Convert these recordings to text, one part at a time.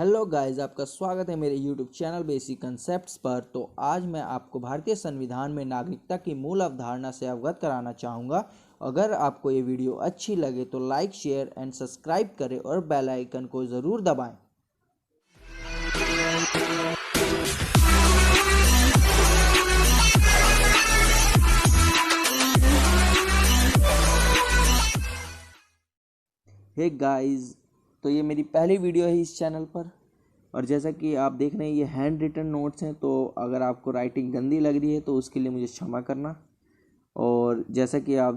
Hello guys, आपका स्वागत है मेरे यूट्यूब चैनल बेसिक कंसेप्ट्स पर। तो आज मैं आपको भारतीय संविधान में नागरिकता की मूल अवधारणा से अवगत कराना चाहूँगा। अगर आपको ये वीडियो अच्छी लगे तो लाइक, शेयर एंड सब्सक्राइब करें और बेल आइकन को ज़रूर दबाएं। हे गाइस, तो ये मेरी पहली वीडियो है इस चैनल पर और जैसा कि आप देख रहे हैं ये हैंड रिटन नोट्स हैं। तो अगर आपको राइटिंग गंदी लग रही है तो उसके लिए मुझे क्षमा करना। और जैसा कि आप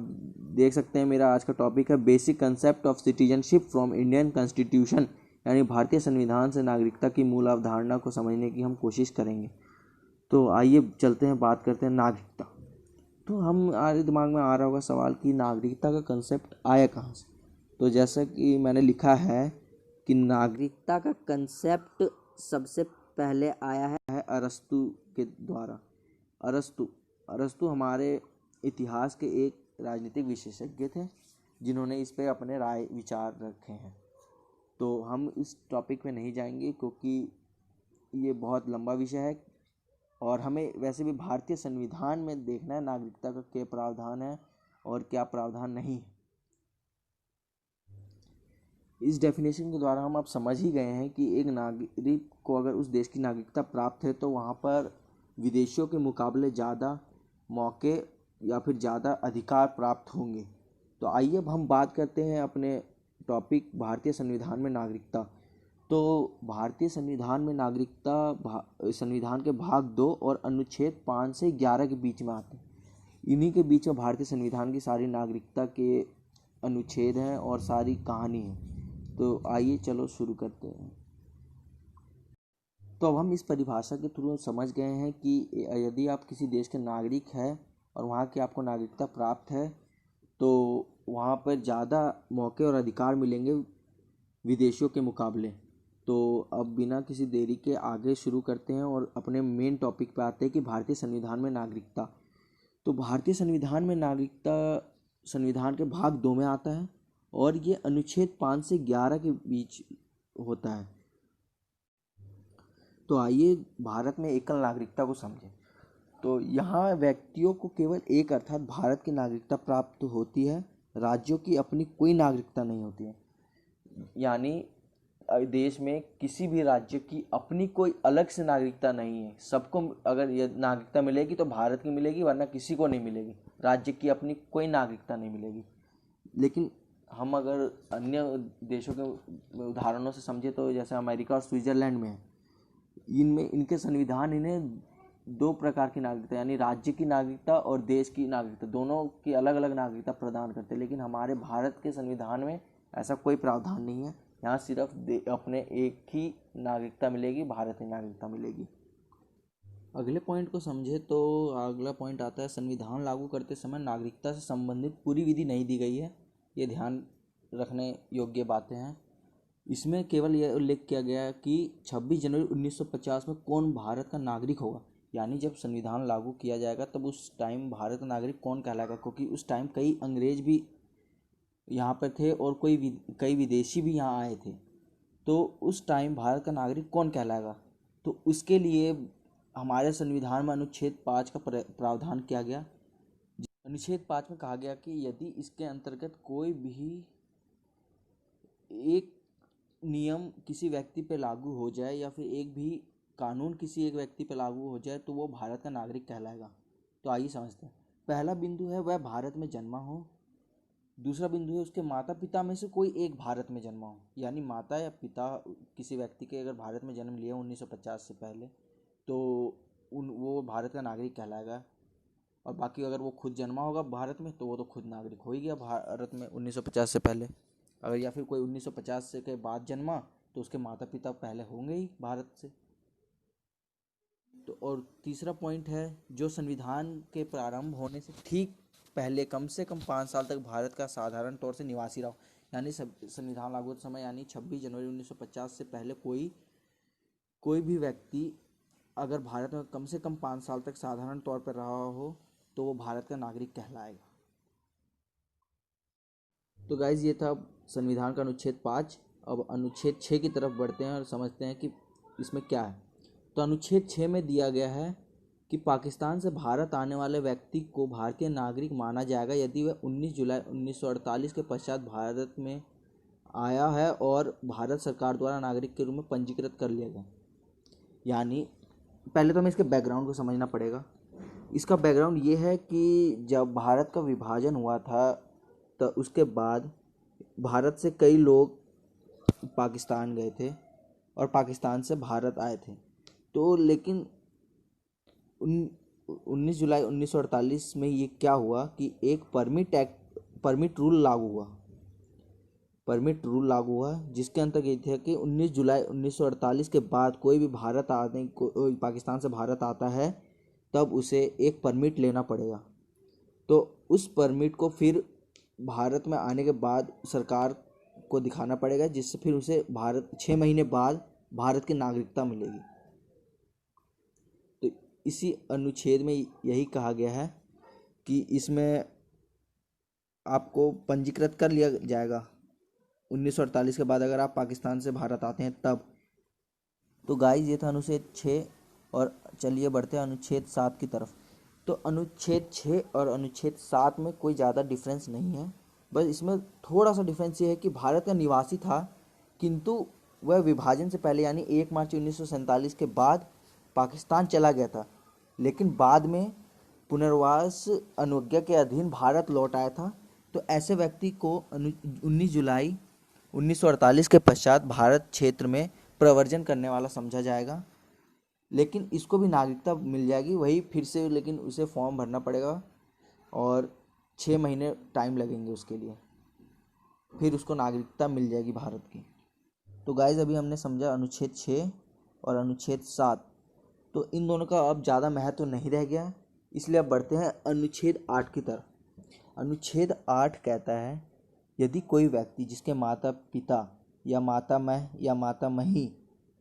देख सकते हैं मेरा आज का टॉपिक है basic concept of citizenship from Indian constitution, यानी भारतीय संविधान से नागरिकता की मूल अवधारणा को समझने की हम कोशिश करेंगे। तो आइए चलते हैं, बात करते हैं नागरिकता। तो हमारे दिमाग में आ रहा होगा सवाल कि नागरिकता का कंसेप्ट आया कहाँ से। तो जैसा कि मैंने लिखा है कि नागरिकता का कंसेप्ट सबसे पहले आया है अरस्तु के द्वारा। अरस्तु हमारे इतिहास के एक राजनीतिक विशेषज्ञ थे जिन्होंने इस पे अपने राय विचार रखे हैं। तो हम इस टॉपिक में नहीं जाएंगे क्योंकि ये बहुत लंबा विषय है और हमें वैसे भी भारतीय संविधान में देखना है नागरिकता का क्या प्रावधान है और क्या प्रावधान नहीं है। इस डेफिनेशन के द्वारा हम अब समझ ही गए हैं कि एक नागरिक को अगर उस देश की नागरिकता प्राप्त है तो वहाँ पर विदेशियों के मुकाबले ज़्यादा मौके या फिर ज़्यादा अधिकार प्राप्त होंगे। तो आइए अब हम बात करते हैं अपने टॉपिक भारतीय संविधान में नागरिकता। तो भारतीय संविधान में नागरिकता संविधान के भाग 2 और अनुच्छेद 5 से 11 के बीच में आते हैं। इन्हीं के बीच में भारतीय संविधान की सारी नागरिकता के अनुच्छेद हैं और सारी कहानी है। तो आइए चलो शुरू करते हैं। तो अब हम इस परिभाषा के थ्रू समझ गए हैं कि यदि आप किसी देश के नागरिक हैं और वहाँ की आपको नागरिकता प्राप्त है तो वहाँ पर ज़्यादा मौके और अधिकार मिलेंगे विदेशियों के मुकाबले। तो अब बिना किसी देरी के आगे शुरू करते हैं और अपने मेन टॉपिक पे आते हैं कि भारतीय संविधान में नागरिकता। तो भारतीय संविधान में नागरिकता संविधान के भाग 2 में आता है और ये अनुच्छेद 5 से 11 के बीच होता है। तो आइए भारत में एकल नागरिकता को समझें। तो यहाँ व्यक्तियों को केवल एक अर्थात भारत की नागरिकता प्राप्त होती है, राज्यों की अपनी कोई नागरिकता नहीं होती है। यानी देश में किसी भी राज्य की अपनी कोई अलग से नागरिकता नहीं है। सबको अगर ये नागरिकता मिलेगी तो भारत की मिलेगी, वरना किसी को नहीं मिलेगी। राज्य की अपनी कोई नागरिकता नहीं मिलेगी। लेकिन हम अगर अन्य देशों के उदाहरणों से समझे तो जैसे अमेरिका और स्विट्ज़रलैंड में है, इनमें इनके संविधान इन्हें 2 प्रकार की नागरिकता यानी राज्य की नागरिकता और देश की नागरिकता दोनों की अलग अलग नागरिकता प्रदान करते हैं। लेकिन हमारे भारत के संविधान में ऐसा कोई प्रावधान नहीं है। यहाँ सिर्फ अपने एक ही नागरिकता मिलेगी, भारत की नागरिकता मिलेगी। अगले पॉइंट को समझे तो अगला पॉइंट आता है संविधान लागू करते समय नागरिकता से संबंधित पूरी विधि नहीं दी गई है। ये ध्यान रखने योग्य बातें हैं। इसमें केवल यह उल्लेख किया गया है कि 26 जनवरी 1950 में कौन भारत का नागरिक होगा। यानी जब संविधान लागू किया जाएगा तब उस टाइम भारत का नागरिक कौन कहलाएगा, क्योंकि उस टाइम कई अंग्रेज भी यहाँ पर थे और कई विदेशी भी यहाँ आए थे। तो उस टाइम भारत का नागरिक कौन कहलाएगा, तो उसके लिए हमारे संविधान में अनुच्छेद 5 का प्रावधान किया गया। अनुच्छेद 5 में कहा गया कि यदि इसके अंतर्गत कोई भी एक नियम किसी व्यक्ति पर लागू हो जाए या फिर एक भी कानून किसी एक व्यक्ति पर लागू हो जाए तो वो भारत का नागरिक कहलाएगा। तो आइए समझते हैं। पहला बिंदु है वह भारत में जन्मा हो। दूसरा बिंदु है उसके माता पिता में से कोई एक भारत में जन्मा हो। यानी माता या पिता किसी व्यक्ति के अगर भारत में जन्म लिया 1950 से पहले तो वो भारत का नागरिक कहलाएगा। और बाकी अगर वो खुद जन्मा होगा भारत में तो वो तो खुद नागरिक हो ही गया भारत में 1950 से पहले। अगर या फिर कोई 1950 से के बाद जन्मा तो उसके माता पिता पहले होंगे ही भारत से। तो और तीसरा पॉइंट है जो संविधान के प्रारंभ होने से ठीक पहले कम से कम 5 साल तक भारत का साधारण तौर से निवासी रहा। यानी संविधान लागू होते समय यानी 26 जनवरी 1950 से पहले कोई भी व्यक्ति अगर भारत में कम से कम 5 साल तक साधारण तौर पर रहा हो तो वो भारत का नागरिक कहलाएगा। तो गाइज ये था संविधान का अनुच्छेद 5। अब अनुच्छेद 6 की तरफ बढ़ते हैं और समझते हैं कि इसमें क्या है। तो अनुच्छेद 6 में दिया गया है कि पाकिस्तान से भारत आने वाले व्यक्ति को भारतीय नागरिक माना जाएगा यदि वह 19 जुलाई 1948 के पश्चात भारत में आया है और भारत सरकार द्वारा नागरिक के रूप में पंजीकृत कर लिया गया। यानी पहले तो हमें इसके बैकग्राउंड को समझना पड़ेगा। इसका बैकग्राउंड ये है कि जब भारत का विभाजन हुआ था तो उसके बाद भारत से कई लोग पाकिस्तान गए थे और पाकिस्तान से भारत आए थे। तो लेकिन 19 जुलाई 1948 में ये क्या हुआ कि एक परमिट रूल लागू हुआ जिसके अंतर्गत ये था कि 19 जुलाई 1948 के बाद कोई भी पाकिस्तान से भारत आता है तब उसे एक परमिट लेना पड़ेगा। तो उस परमिट को फिर भारत में आने के बाद सरकार को दिखाना पड़ेगा, जिससे फिर उसे 6 महीने बाद भारत की नागरिकता मिलेगी। तो इसी अनुच्छेद में यही कहा गया है कि इसमें आपको पंजीकृत कर लिया जाएगा 1948 के बाद अगर आप पाकिस्तान से भारत आते हैं तब। तो गाइस ये था अनुच्छेद 6 और चलिए बढ़ते हैं अनुच्छेद 7 की तरफ। तो अनुच्छेद 6 और अनुच्छेद 7 में कोई ज़्यादा डिफरेंस नहीं है, बस इसमें थोड़ा सा डिफरेंस ये है कि भारत का निवासी था किंतु वह विभाजन से पहले यानी 1 मार्च 1947 के बाद पाकिस्तान चला गया था, लेकिन बाद में पुनर्वास अनुज्ञा के अधीन भारत लौट आया था। तो ऐसे व्यक्ति को 19 जुलाई 1948 के पश्चात भारत क्षेत्र में प्रव्रजन करने वाला समझा जाएगा, लेकिन इसको भी नागरिकता मिल जाएगी वही फिर से, लेकिन उसे फॉर्म भरना पड़ेगा और 6 महीने टाइम लगेंगे उसके लिए, फिर उसको नागरिकता मिल जाएगी भारत की। तो गाइज अभी हमने समझा अनुच्छेद 6 और अनुच्छेद 7। तो इन दोनों का अब ज़्यादा महत्व नहीं रह गया, इसलिए अब बढ़ते हैं अनुच्छेद 8 की तरफ। अनुच्छेद 8 कहता है यदि कोई व्यक्ति जिसके माता पिता या मातामह या मातामही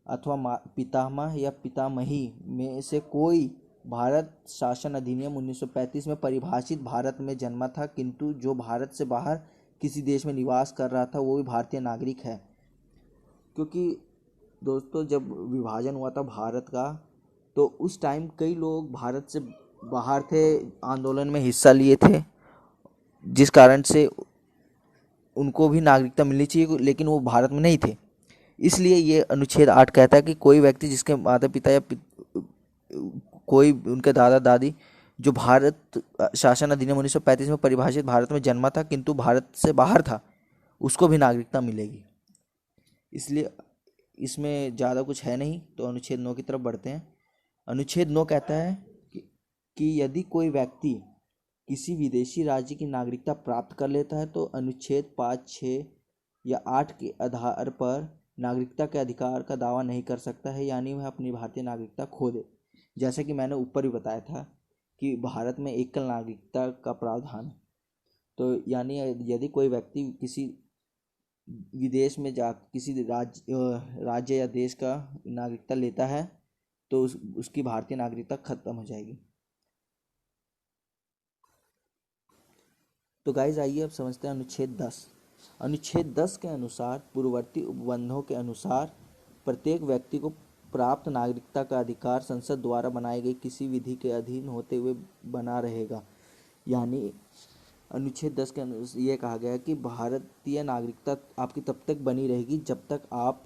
अथवा पितामह या पितामही में से कोई भारत शासन अधिनियम 1935 में परिभाषित भारत में जन्मा था किंतु जो भारत से बाहर किसी देश में निवास कर रहा था वो भी भारतीय नागरिक है। क्योंकि दोस्तों जब विभाजन हुआ था भारत का तो उस टाइम कई लोग भारत से बाहर थे, आंदोलन में हिस्सा लिए थे, जिस कारण से उनको भी नागरिकता मिलनी चाहिए, लेकिन वो भारत में नहीं थे। इसलिए ये अनुच्छेद 8 कहता है कि कोई व्यक्ति जिसके माता पिता या कोई उनके दादा दादी जो भारत शासन अधिनियम 1935 में परिभाषित भारत में जन्मा था किंतु भारत से बाहर था, उसको भी नागरिकता मिलेगी। इसलिए इसमें ज़्यादा कुछ है नहीं। तो अनुच्छेद 9 की तरफ बढ़ते हैं। अनुच्छेद 9 कहता है कि यदि कोई व्यक्ति किसी विदेशी राज्य की नागरिकता प्राप्त कर लेता है तो अनुच्छेद 5, 6 या 8 के आधार पर नागरिकता के अधिकार का दावा नहीं कर सकता है, यानी वह अपनी भारतीय नागरिकता खो दे। जैसे कि मैंने ऊपर भी बताया था कि भारत में एकल नागरिकता का प्रावधान है। तो यानी यदि कोई व्यक्ति किसी विदेश में जा किसी राज्य या देश का नागरिकता लेता है तो उसकी भारतीय नागरिकता खत्म हो जाएगी। तो गाइज आइए अब समझते हैं अनुच्छेद 10। अनुच्छेद 10 के अनुसार पूर्ववर्ती उपबंधों के अनुसार प्रत्येक व्यक्ति को प्राप्त नागरिकता का अधिकार संसद द्वारा बनाई गई किसी विधि के अधीन होते हुए बना रहेगा। यानी अनुच्छेद 10 के अनुसार ये कहा गया है कि भारतीय नागरिकता आपकी तब तक बनी रहेगी जब तक आप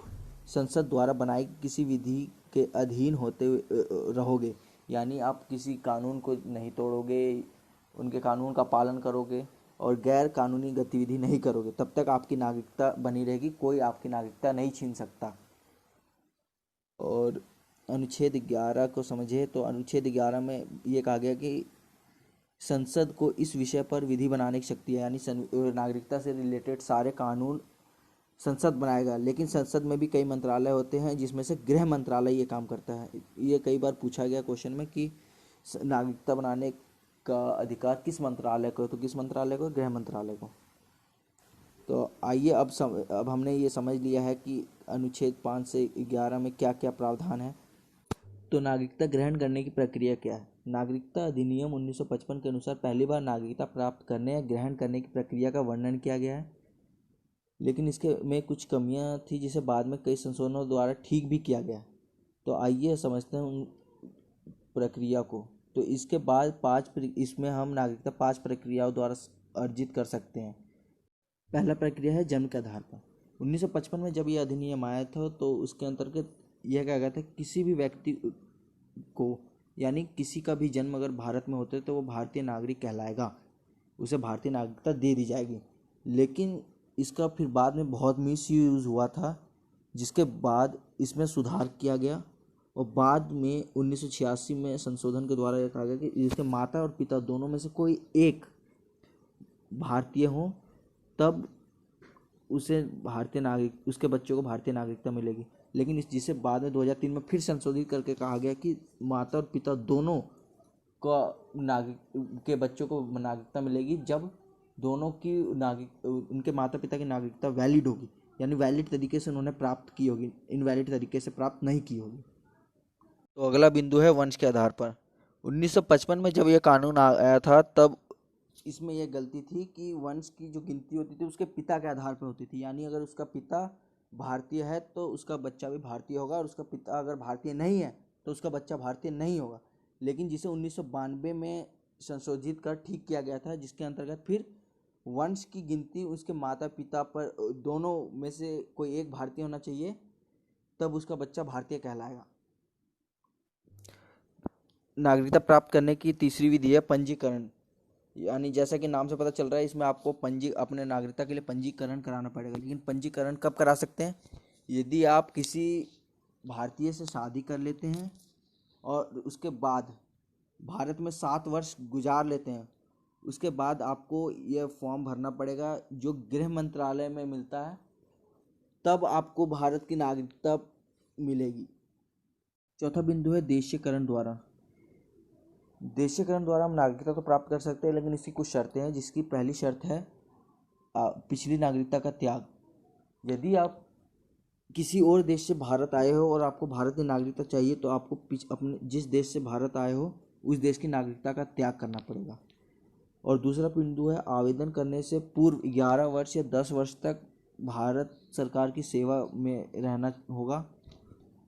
संसद द्वारा बनाई किसी विधि के अधीन होते हुए रहोगे। यानी आप किसी कानून को नहीं तोड़ोगे, उनके कानून का पालन करोगे और गैर कानूनी गतिविधि नहीं करोगे, तब तक आपकी नागरिकता बनी रहेगी, कोई आपकी नागरिकता नहीं छीन सकता। और अनुच्छेद 11 को समझे तो अनुच्छेद 11 में ये कहा गया कि संसद को इस विषय पर विधि बनाने की शक्ति है। यानी नागरिकता से रिलेटेड सारे कानून संसद बनाएगा, लेकिन संसद में भी कई मंत्रालय होते हैं जिसमें से गृह मंत्रालय ये काम करता है। ये कई बार पूछा गया क्वेश्चन में कि नागरिकता बनाने का अधिकार किस मंत्रालय को है, तो किस मंत्रालय को? गृह मंत्रालय को। तो आइए अब हमने ये समझ लिया है कि अनुच्छेद 5 से 11 में क्या क्या प्रावधान है। तो नागरिकता ग्रहण करने की प्रक्रिया क्या है? नागरिकता अधिनियम 1955 के अनुसार पहली बार नागरिकता प्राप्त करने या ग्रहण करने की प्रक्रिया का वर्णन किया गया है। लेकिन इसके में कुछ कमियां थी जिसे बाद में कई संशोधनों द्वारा ठीक भी किया गया। तो आइए समझते हैं उन प्रक्रिया को। तो इसके बाद इसमें हम नागरिकता 5 प्रक्रियाओं द्वारा अर्जित कर सकते हैं। पहला प्रक्रिया है जन्म के आधार पर। 1955 में जब यह अधिनियम आया था तो उसके अंतर्गत यह कहा गया था किसी भी व्यक्ति को, यानी किसी का भी जन्म अगर भारत में होता है तो वो भारतीय नागरिक कहलाएगा, उसे भारतीय नागरिकता दे दी जाएगी। लेकिन इसका फिर बाद में बहुत मिस यूज़ हुआ था, जिसके बाद इसमें सुधार किया गया और बाद में 1986 में संशोधन के द्वारा यह कहा गया कि जिसके माता और पिता दोनों में से कोई एक भारतीय हो तब उसे भारतीय नागरिक उसके बच्चों को भारतीय नागरिकता मिलेगी। लेकिन जिसे बाद में 2003 में फिर संशोधित करके कहा गया कि माता और पिता दोनों का नागरिक के बच्चों को नागरिकता मिलेगी जब दोनों की उनके माता पिता की नागरिकता वैलिड होगी, यानी वैलिड तरीके से उन्होंने प्राप्त की होगी, इनवैलिड तरीके से प्राप्त नहीं की होगी। तो अगला बिंदु है वंश के आधार पर। 1955 में जब यह कानून आया था तब इसमें यह गलती थी कि वंश की जो गिनती होती थी उसके पिता के आधार पर होती थी, यानी अगर उसका पिता भारतीय है तो उसका बच्चा भी भारतीय होगा, और उसका पिता अगर भारतीय नहीं है तो उसका बच्चा भारतीय नहीं होगा। लेकिन जिसे 1992 में संशोधित कर ठीक किया गया था, जिसके अंतर्गत फिर वंश की गिनती उसके माता पिता पर दोनों में से कोई एक भारतीय होना चाहिए, तब उसका बच्चा भारतीय कहलाएगा। नागरिकता प्राप्त करने की तीसरी विधि है पंजीकरण, यानी जैसा कि नाम से पता चल रहा है इसमें आपको अपने नागरिकता के लिए पंजीकरण कराना पड़ेगा। लेकिन पंजीकरण कब करा सकते हैं? यदि आप किसी भारतीय से शादी कर लेते हैं और उसके बाद भारत में 7 वर्ष गुजार लेते हैं, उसके बाद आपको यह फॉर्म भरना पड़ेगा जो गृह मंत्रालय में मिलता है, तब आपको भारत की नागरिकता मिलेगी। चौथा बिंदु है देशीकरण द्वारा। देशीकरण द्वारा हम नागरिकता तो प्राप्त कर सकते हैं, लेकिन इसकी कुछ शर्तें हैं, जिसकी पहली शर्त है पिछली नागरिकता का त्याग। यदि आप किसी और देश से भारत आए हो और आपको भारत की नागरिकता चाहिए तो आपको अपने जिस देश से भारत आए हो उस देश की नागरिकता का त्याग करना पड़ेगा। और दूसरा बिंदु है आवेदन करने से पूर्व 11 वर्ष या 10 वर्ष तक भारत सरकार की सेवा में रहना होगा।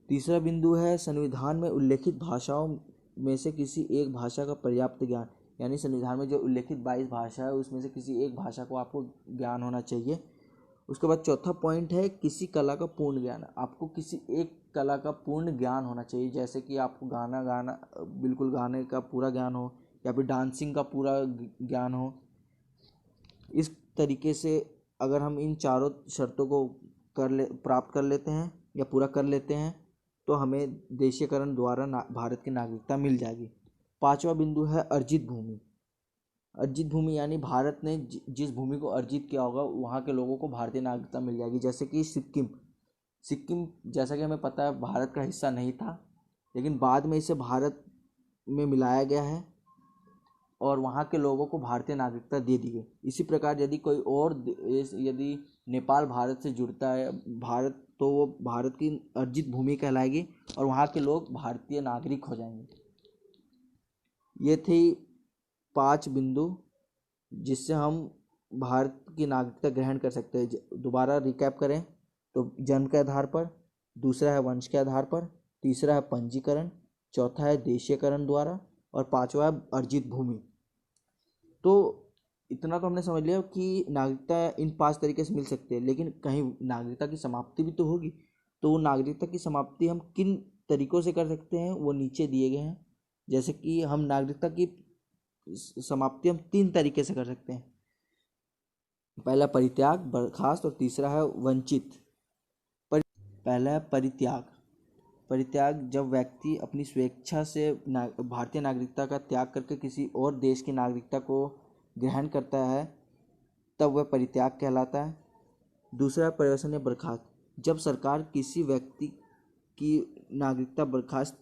तीसरा बिंदु है संविधान में उल्लेखित भाषाओं में से किसी एक भाषा का पर्याप्त ज्ञान, यानी संविधान में जो उल्लेखित 22 भाषा है उसमें से किसी एक भाषा को आपको ज्ञान होना चाहिए। उसके बाद चौथा पॉइंट है किसी कला का पूर्ण ज्ञान। आपको किसी एक कला का पूर्ण ज्ञान होना चाहिए, जैसे कि आपको गाना बिल्कुल गाने का पूरा ज्ञान हो, या फिर डांसिंग का पूरा ज्ञान हो। इस तरीके से अगर हम इन चारों शर्तों को प्राप्त कर लेते हैं या पूरा कर लेते हैं तो हमें देशीकरण द्वारा भारत की नागरिकता मिल जाएगी। पांचवा बिंदु है अर्जित भूमि। अर्जित भूमि यानी भारत ने जिस भूमि को अर्जित किया होगा वहाँ के लोगों को भारतीय नागरिकता मिल जाएगी। जैसे कि सिक्किम जैसा कि हमें पता है भारत का हिस्सा नहीं था, लेकिन बाद में इसे भारत में मिलाया गया है और वहाँ के लोगों को भारतीय नागरिकता दे दी गई। इसी प्रकार यदि कोई और देश, यदि नेपाल भारत से जुड़ता है भारत, तो वो भारत की अर्जित भूमि कहलाएगी और वहाँ के लोग भारतीय नागरिक हो जाएंगे। ये थी 5 बिंदु जिससे हम भारत की नागरिकता ग्रहण कर सकते हैं। दोबारा रिकैप करें तो जन्म के आधार पर, दूसरा है वंश के आधार पर, तीसरा है पंजीकरण, चौथा है देशीकरण द्वारा और पांचवा है अर्जित भूमि। तो इतना तो हमने समझ लिया कि नागरिकता इन 5 तरीके से मिल सकती है, लेकिन कहीं नागरिकता की समाप्ति भी तो होगी। तो नागरिकता की समाप्ति हम किन तरीकों से कर सकते हैं वो नीचे दिए गए हैं। जैसे कि हम नागरिकता की समाप्ति हम 3 तरीके से कर सकते हैं। पहला परित्याग, बर्खास्त और तीसरा है वंचित। पहला है परित्याग जब व्यक्ति अपनी स्वेच्छा से भारतीय नागरिकता का त्याग करके किसी और देश की नागरिकता को ग्रहण करता है तब वह परित्याग कहलाता है। दूसरा है परिवर्तन या बर्खास्त, जब सरकार किसी व्यक्ति की नागरिकता बर्खास्त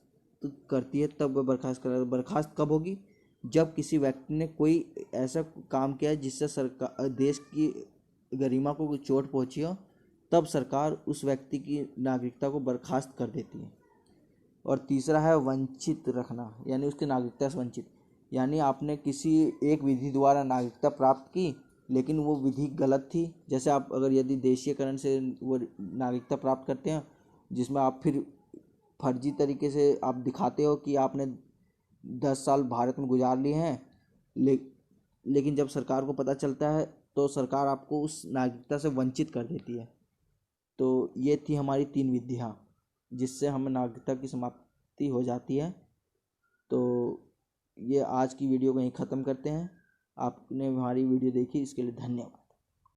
करती है तब वह बर्खास्त कहलाता है। बर्खास्त कब होगी? जब किसी व्यक्ति ने कोई ऐसा काम किया है जिससे सरकार देश की गरिमा को कोई चोट पहुंची हो, तब सरकार उस व्यक्ति की नागरिकता को बर्खास्त कर देती है। और तीसरा है वंचित रखना, यानी उसकी नागरिकता से वंचित, यानी आपने किसी एक विधि द्वारा नागरिकता प्राप्त की लेकिन वो विधि गलत थी। जैसे आप अगर यदि देशीयकरण से वो नागरिकता प्राप्त करते हैं, जिसमें आप फिर फर्जी तरीके से आप दिखाते हो कि आपने 10 साल भारत में गुजार लिए हैं, ले, लेकिन जब सरकार को पता चलता है तो सरकार आपको उस नागरिकता से वंचित कर देती है। तो ये थी हमारी 3 विधियाँ जिससे हमें नागरिकता की समाप्ति हो जाती है। तो ये आज की वीडियो को यहीं ख़त्म करते हैं। आपने हमारी वीडियो देखी इसके लिए धन्यवाद।